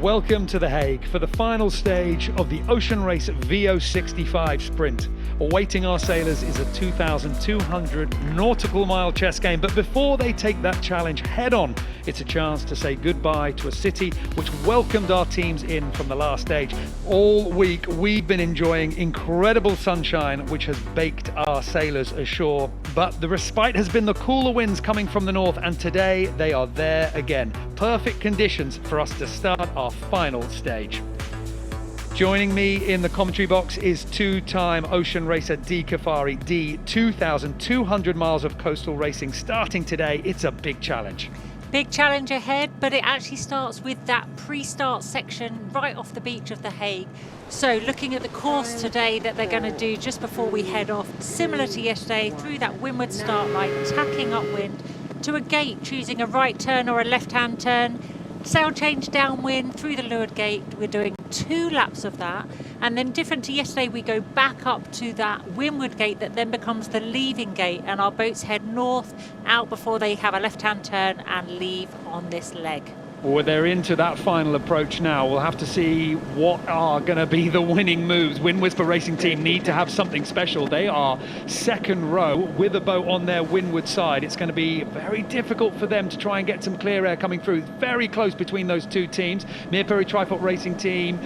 Welcome to The Hague for the final stage of the Ocean Race VO65 sprint. Awaiting our sailors is a 2,200 nautical mile chess game, but before they take that challenge head on, it's a chance to say goodbye to a city which welcomed our teams in from the last stage. All week we've been enjoying incredible sunshine which has baked our sailors ashore, but the respite has been the cooler winds coming from the north, and today they are there again. Perfect conditions for us to start our final stage. Joining me in the commentary box is two-time ocean racer D. Kafari. D, 2,200 miles of coastal racing starting today. It's a big challenge. Big challenge ahead, but it actually starts with that pre-start section right off the beach of The Hague. So looking at the course today that they're going to do just before we head off, similar to yesterday, through that windward start line, tacking upwind to a gate, choosing a right turn or a left-hand turn, sail change downwind through the leeward gate. We're doing 2 laps of that, and then different to yesterday, we go back up to that windward gate that then becomes the leaving gate, and our boats head north out before they have a left-hand turn and leave on this leg. Well, they're into that final approach now. We'll have to see what are going to be the winning moves. WindWhisper Racing Team need to have something special. They are second row with a boat on their windward side. It's going to be very difficult for them to try and get some clear air coming through. Very close between those two teams. Mirpuri Trifork Racing Team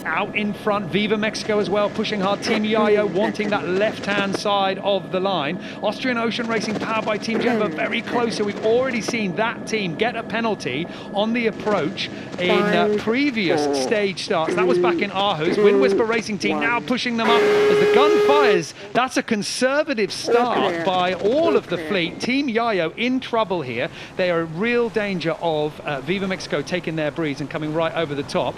out in front. Viva Mexico as well, pushing hard. Team JAJO wanting that left-hand side of the line. Austrian Ocean Racing, powered by Team Genova, very close. So we've already seen that team get a penalty on the approach in previous stage starts. That was back in Aarhus. WindWhisper Racing Team now pushing them up as the gun fires. That's a conservative start by all of the fleet. Team JAJO in trouble here. They are in real danger of Viva Mexico taking their breeze and coming right over the top.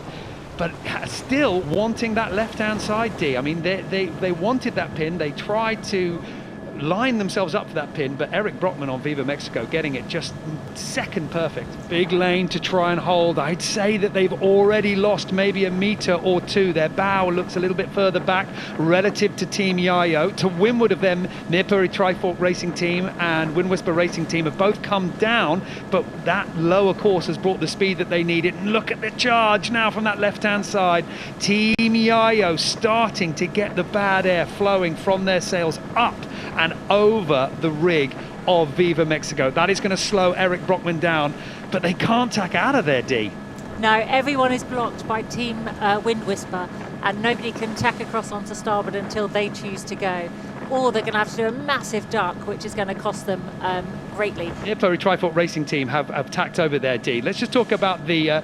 But still wanting that left-hand side, D. I mean, they wanted that pin. They tried to line themselves up for that pin, but Eric Brockman on Viva Mexico getting it just second perfect. Big lane to try and hold. I'd say that they've already lost maybe a metre or two. Their bow looks a little bit further back relative to Team JAJO. To windward of them, Mirpuri Trifork Racing Team and WindWhisper Racing Team have both come down, but that lower course has brought the speed that they needed. And look at the charge now from that left-hand side. Team JAJO starting to get the bad air flowing from their sails up and over the rig of Viva Mexico. That is going to slow Eric Brockman down, but they can't tack out of there, D. No, everyone is blocked by Team WindWhisper, and nobody can tack across onto starboard until they choose to go. Or they're going to have to do a massive duck, which is going to cost them greatly. Mirpuri Trifork Racing Team have tacked over there, D. Let's just talk about the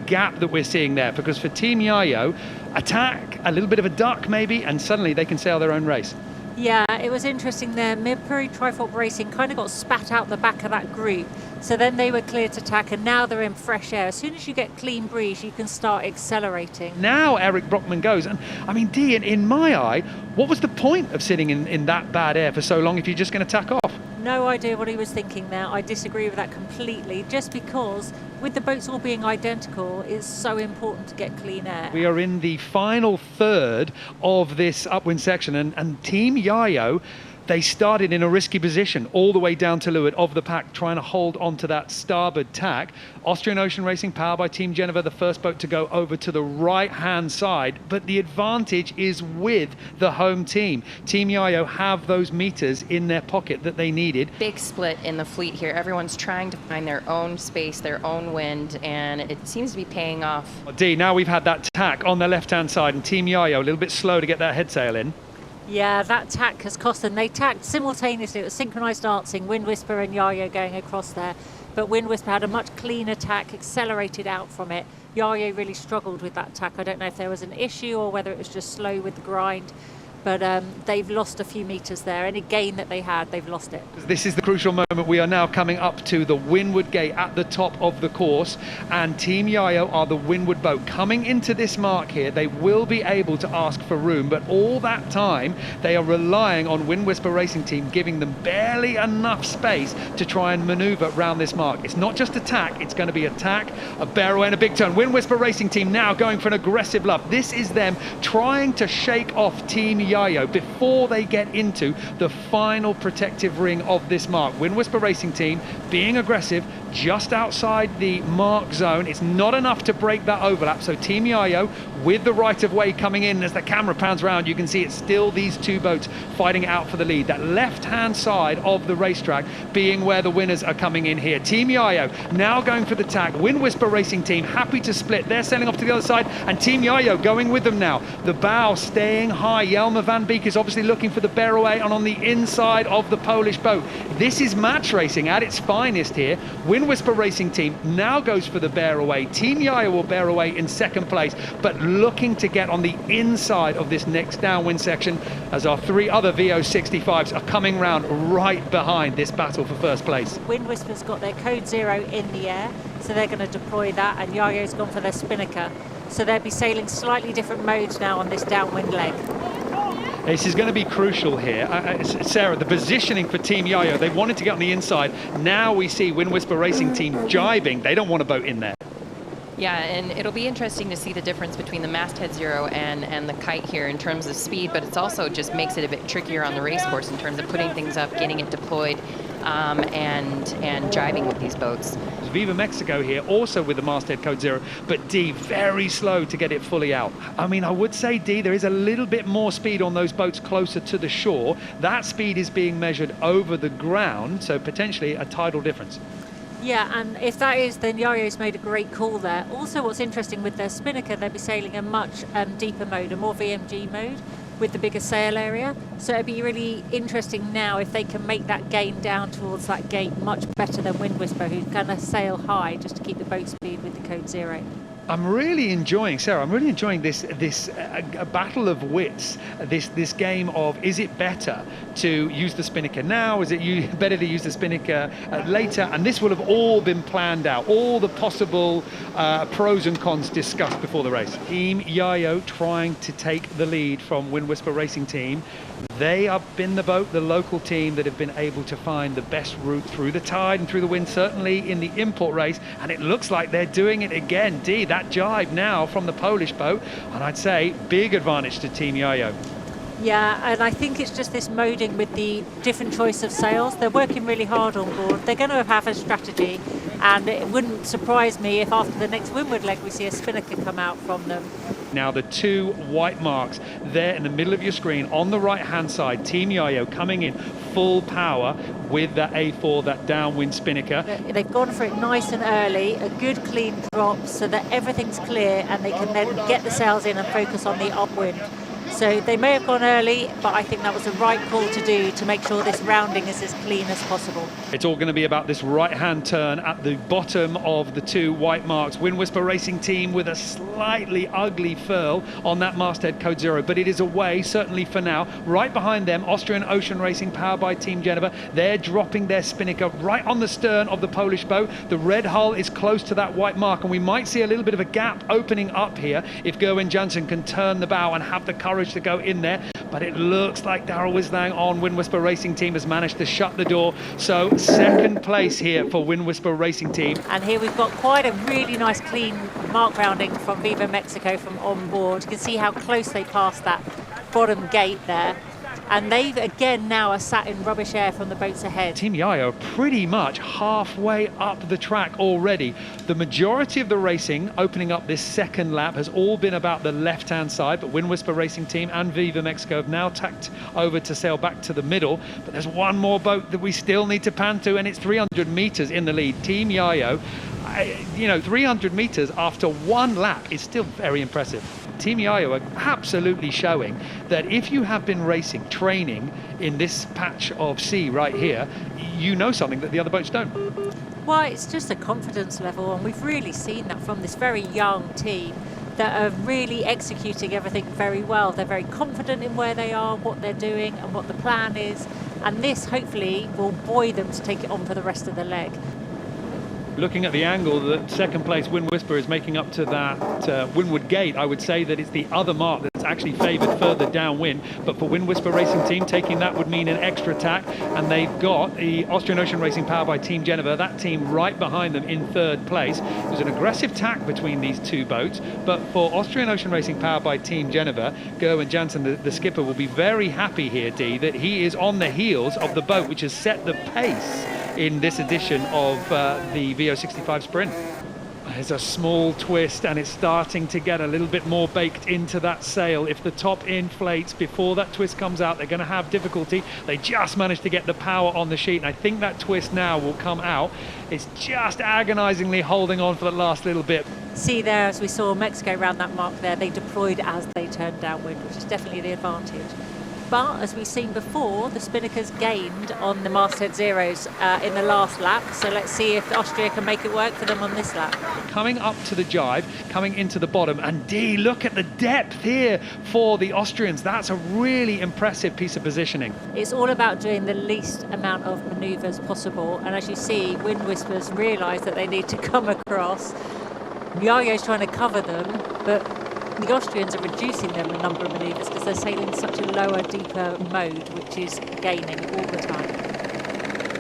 gap that we're seeing there, because for Team JAJO, attack, a little bit of a duck maybe, and suddenly they can sail their own race. Yeah, it was interesting there. Mirpuri Trifork Racing kind of got spat out the back of that group. So then they were clear to tack, and now they're in fresh air. As soon as you get clean breeze, you can start accelerating. Now Eric Brockman goes. And I mean, D, in my eye, what was the point of sitting in that bad air for so long if you're just going to tack off? No idea what he was thinking there. I disagree with that completely, just because with the boats all being identical, it's so important to get clean air. We are in the final third of this upwind section, and Team JAJO, they started in a risky position all the way down to leeward of the pack, trying to hold onto that starboard tack. Austrian Ocean Racing, powered by Team Genova, the first boat to go over to the right-hand side, but the advantage is with the home team. Team JAJO have those meters in their pocket that they needed. Big split in the fleet here. Everyone's trying to find their own space, their own wind, and it seems to be paying off. D, now we've had that tack on the left-hand side, and Team JAJO a little bit slow to get that head sail in. Yeah, that tack has cost them. They tacked simultaneously. It was synchronised dancing, WindWhisper and JAJO going across there. But WindWhisper had a much cleaner tack, accelerated out from it. JAJO really struggled with that tack. I don't know if there was an issue or whether it was just slow with the grind. But they've lost a few metres there. Any gain that they had, they've lost it. This is the crucial moment. We are now coming up to the windward gate at the top of the course, and Team JAJO are the windward boat. Coming into this mark here, they will be able to ask for room, but all that time they are relying on WindWhisper Racing Team giving them barely enough space to try and manoeuvre around this mark. It's not just attack, it's going to be attack, a barrel and a big turn. WindWhisper Racing Team now going for an aggressive luff. This is them trying to shake off Team JAJO before they get into the final protective ring of this mark. WindWhisper Racing Team being aggressive, just outside the mark zone. It's not enough to break that overlap, so Team JAJO with the right of way coming in. As the camera pans around, you can see it's still these two boats fighting out for the lead. That left-hand side of the racetrack being where the winners are coming in here. Team JAJO now going for the tag. WindWhisper Racing Team happy to split. They're sailing off to the other side, and Team JAJO going with them now. The bow staying high. Jelmer van Beek is obviously looking for the bear away, and on the inside of the Polish boat. This is match racing at its finest here. WindWhisper Racing Team now goes for the bear away. Team JAJO will bear away in second place, but looking to get on the inside of this next downwind section as our three other VO65s are coming round right behind this battle for first place. WindWhisper's got their code 0 in the air, so they're going to deploy that, and JAJO's gone for their spinnaker. So they'll be sailing slightly different modes now on this downwind leg. This is going to be crucial here. Sarah, the positioning for Team JAJO, they wanted to get on the inside. Now we see WindWhisper Racing Team jibing. They don't want a boat in there. Yeah, and it'll be interesting to see the difference between the masthead 0 and the kite here in terms of speed, but it's also just makes it a bit trickier on the race course in terms of putting things up, getting it deployed, and jibing with these boats. Viva Mexico here, also with the masthead code 0, but D, very slow to get it fully out. I mean, I would say, D, there is a little bit more speed on those boats closer to the shore. That speed is being measured over the ground, so potentially a tidal difference. Yeah, and if that is, then JAJO's made a great call there. Also, what's interesting with their spinnaker, they'll be sailing a much deeper mode, a more VMG mode, with the bigger sail area. So it'd be really interesting now if they can make that gain down towards that gate much better than WindWhisper, who's going to sail high just to keep the boat speed with the code 0. I'm really enjoying, Sarah, I'm really enjoying this battle of wits, this game of, is it better to use the spinnaker now? Is it better to use the spinnaker later? And this will have all been planned out, all the possible pros and cons discussed before the race. Team JAJO trying to take the lead from WindWhisper Racing Team. They have been the boat, the local team, that have been able to find the best route through the tide and through the wind, certainly in the import race, and it looks like they're doing it again. D, that jibe now from the Polish boat, and I'd say big advantage to Team JAJO. Yeah, and I think it's just this moding with the different choice of sails. They're working really hard on board. They're going to have a strategy, and it wouldn't surprise me if after the next windward leg we see a spinnaker come out from them. Now the two white marks there in the middle of your screen on the right hand side, Team JAJO coming in full power with that A4, that downwind spinnaker. They've gone for it nice and early, a good clean drop so that everything's clear, and they can then get the sails in and focus on the upwind. So they may have gone early, but I think that was the right call to do to make sure this rounding is as clean as possible. It's all going to be about this right-hand turn at the bottom of the two white marks. WindWhisper Racing Team with a slightly ugly furl on that masthead code 0, but it is away, certainly for now. Right behind them, Austrian Ocean Racing, powered by Team Genova. They're dropping their spinnaker right on the stern of the Polish boat. The red hull is close to that white mark, and we might see a little bit of a gap opening up here if Gerwin Jansen can turn the bow and have the courage to go in there. But it looks like Daryl Wislang on WindWhisper Racing Team has managed to shut the door. So second place here for WindWhisper Racing Team. And here we've got quite a really nice clean mark rounding from Viva Mexico from on board. You can see how close they passed that bottom gate there. And they again now are sat in rubbish air from the boats ahead. Team JAJO are pretty much halfway up the track already. The majority of the racing opening up this second lap has all been about the left-hand side, but WindWhisper Racing Team and Viva Mexico have now tacked over to sail back to the middle. But there's one more boat that we still need to pan to, and it's 300 meters in the lead. Team JAJO, 300 meters after one lap is still very impressive. Team JAJO are absolutely showing that if you have been racing, training in this patch of sea right here, you know something that the other boats don't. Well, it's just a confidence level, and we've really seen that from this very young team that are really executing everything very well. They're very confident in where they are, what they're doing, and what the plan is, and this hopefully will buoy them to take it on for the rest of the leg. Looking at the angle that second place WindWhisper is making up to that windward gate, I would say that it's the other mark that's actually favoured further downwind. But for WindWhisper Racing Team, taking that would mean an extra tack, and they've got the Austrian Ocean Racing powered by Team Genova, that team right behind them in third place. There's an aggressive tack between these two boats, but for Austrian Ocean Racing powered by Team Genova, Gerwin Jansen, the skipper, will be very happy here, Dee, that he is on the heels of the boat which has set the pace in this edition of the VO65 Sprint. There's a small twist and it's starting to get a little bit more baked into that sail. If the top inflates before that twist comes out, they're going to have difficulty. They just managed to get the power on the sheet, and I think that twist now will come out. It's just agonizingly holding on for the last little bit. See there, as we saw Mexico around that mark there, they deployed as they turned downwind, which is definitely the advantage. But as we've seen before, the Spinnakers gained on the masthead zeros in the last lap. So let's see if Austria can make it work for them on this lap. Coming up to the jibe, coming into the bottom, and D, look at the depth here for the Austrians. That's a really impressive piece of positioning. It's all about doing the least amount of manoeuvres possible. And as you see, WindWhispers realise that they need to come across. Jajo's trying to cover them, but the Austrians are reducing them a number of manoeuvres because they're sailing such a lower, deeper mode, which is gaining all the time.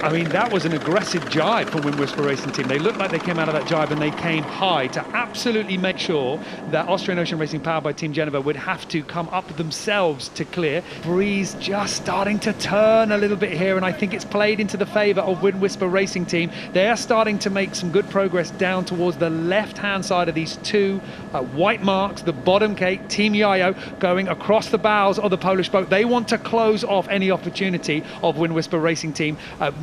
I mean, that was an aggressive jibe from WindWhisper Racing Team. They looked like they came out of that jibe and they came high to absolutely make sure that Austrian Ocean Racing, powered by Team Genova, would have to come up themselves to clear. Breeze just starting to turn a little bit here, and I think it's played into the favour of WindWhisper Racing Team. They are starting to make some good progress down towards the left-hand side of these two white marks, the bottom gate. Team JAJO going across the bows of the Polish boat. They want to close off any opportunity of WindWhisper Racing Team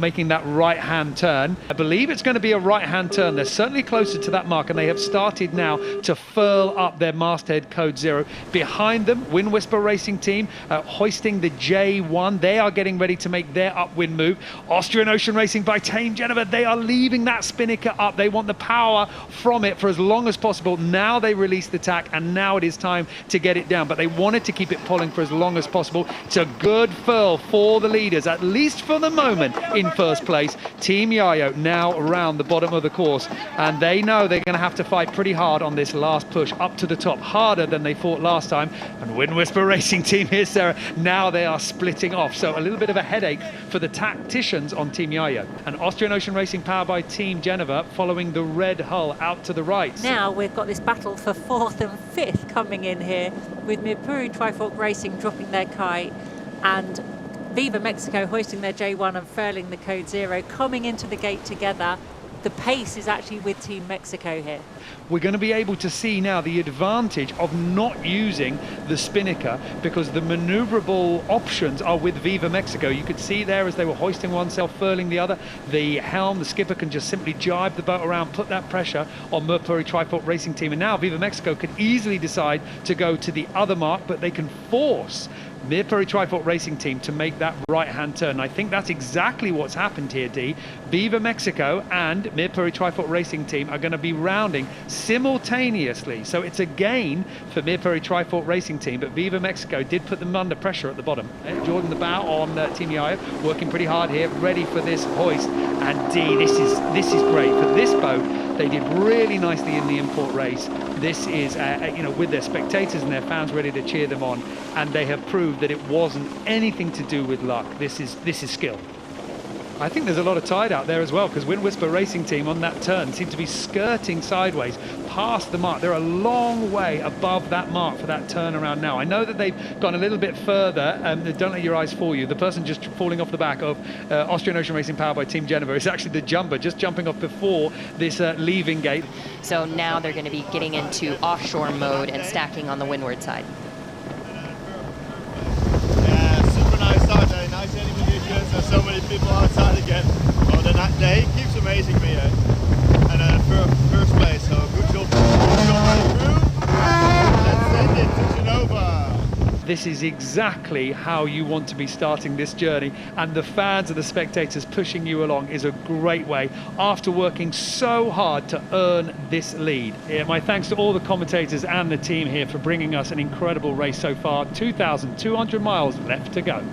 making that right-hand turn. I believe it's going to be a right-hand turn. They're certainly closer to that mark, and they have started now to furl up their masthead code 0. Behind them, WindWhisper Racing Team hoisting the J1. They are getting ready to make their upwind move. Austrian Ocean Racing by Team Genova, they are leaving that spinnaker up. They want the power from it for as long as possible. Now they release the tack, and now it is time to get it down, but they wanted to keep it pulling for as long as possible. It's a good furl for the leaders, at least for the moment, in first place. Team JAJO now around the bottom of the course, and they know they're going to have to fight pretty hard on this last push up to the top, harder than they fought last time. And WindWhisper Racing Team here, Sarah, now they are splitting off, so a little bit of a headache for the tacticians on Team JAJO. And Austrian Ocean Racing, powered by Team Genova, following the red hull out to the right. Now we've got this battle for 4th and 5th coming in here, with Mirpuri Trifork Racing dropping their kite and Viva Mexico hoisting their J1 and furling the code 0, coming into the gate together. The pace is actually with Team Mexico here. We're going to be able to see now the advantage of not using the spinnaker, because the maneuverable options are with Viva Mexico. You could see there as they were hoisting one sail, furling the other, the helm, the skipper can just simply jibe the boat around, put that pressure on Mirpuri Trifork Racing Team, and now Viva Mexico could easily decide to go to the other mark, but they can force Mirpuri Trifork Racing Team to make that right-hand turn. I think that's exactly what's happened here, D. Viva Mexico and Mirpuri Trifork Racing Team are going to be rounding simultaneously. So it's a gain for Mirpuri Trifork Racing Team, but Viva Mexico did put them under pressure at the bottom. Jordan the bow on Team JAJO, working pretty hard here, ready for this hoist. And D, this is great. For this boat, they did really nicely in the import race. This is, you know, with their spectators and their fans ready to cheer them on, and they have proved that it wasn't anything to do with luck. This is skill. I think there's a lot of tide out there as well, because WindWhisper Racing Team on that turn seem to be skirting sideways past the mark. They're a long way above that mark for that turnaround now. I know that they've gone a little bit further. Don't let your eyes fool you. The person just falling off the back of Austrian Ocean Racing, powered by Team Genova, is actually the jumper, just jumping off before this leaving gate. So now they're going to be getting into offshore mode and stacking on the windward side. Yeah, super nice start, eh? Nice ending positions. There's so many people outside again. Well, the day keeps amazing me, eh? And first place, so good job on the crew. Let's send it to Genova. This is exactly how you want to be starting this journey, and the fans and the spectators pushing you along is a great way after working so hard to earn this lead. Yeah, my thanks to all the commentators and the team here for bringing us an incredible race so far. 2,200 miles left to go.